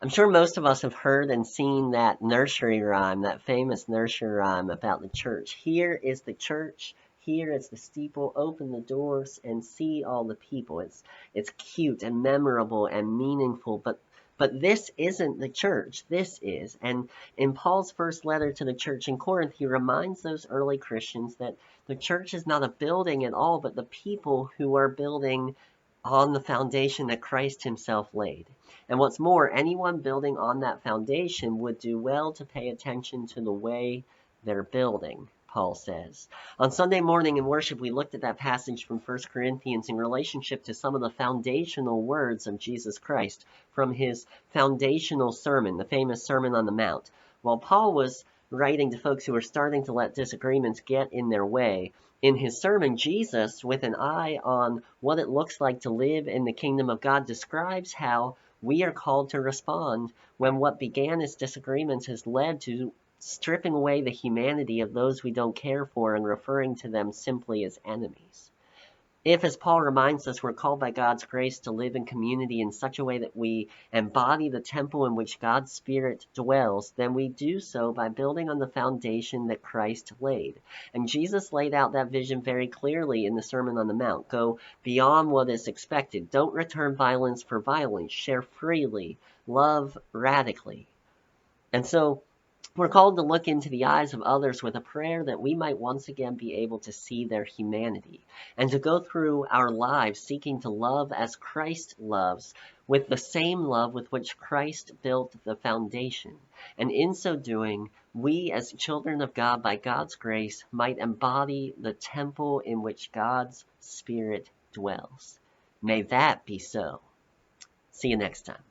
I'm sure most of us have heard and seen that nursery rhyme, that famous nursery rhyme about the church. Here is the church. Here is the steeple. Open the doors and see all the people. It's cute and memorable and meaningful, but this isn't the church. This is. And in Paul's first letter to the church in Corinth, he reminds those early Christians that the church is not a building at all, but the people who are building on the foundation that Christ himself laid. And what's more, anyone building on that foundation would do well to pay attention to the way they're building, Paul says. On Sunday morning in worship, we looked at that passage from 1 Corinthians in relationship to some of the foundational words of Jesus Christ from his foundational sermon, the famous Sermon on the Mount. While Paul was writing to folks who were starting to let disagreements get in their way, in his sermon, Jesus, with an eye on what it looks like to live in the kingdom of God, describes how we are called to respond when what began as disagreements has led to stripping away the humanity of those we don't care for and referring to them simply as enemies. If, as Paul reminds us, we're called by God's grace to live in community in such a way that we embody the temple in which God's Spirit dwells, then we do so by building on the foundation that Christ laid. And Jesus laid out that vision very clearly in the Sermon on the Mount. Go beyond what is expected. Don't return violence for violence. Share freely. Love radically. And so we're called to look into the eyes of others with a prayer that we might once again be able to see their humanity, and to go through our lives seeking to love as Christ loves, with the same love with which Christ built the foundation. And in so doing, we as children of God, by God's grace, might embody the temple in which God's Spirit dwells. May that be so. See you next time.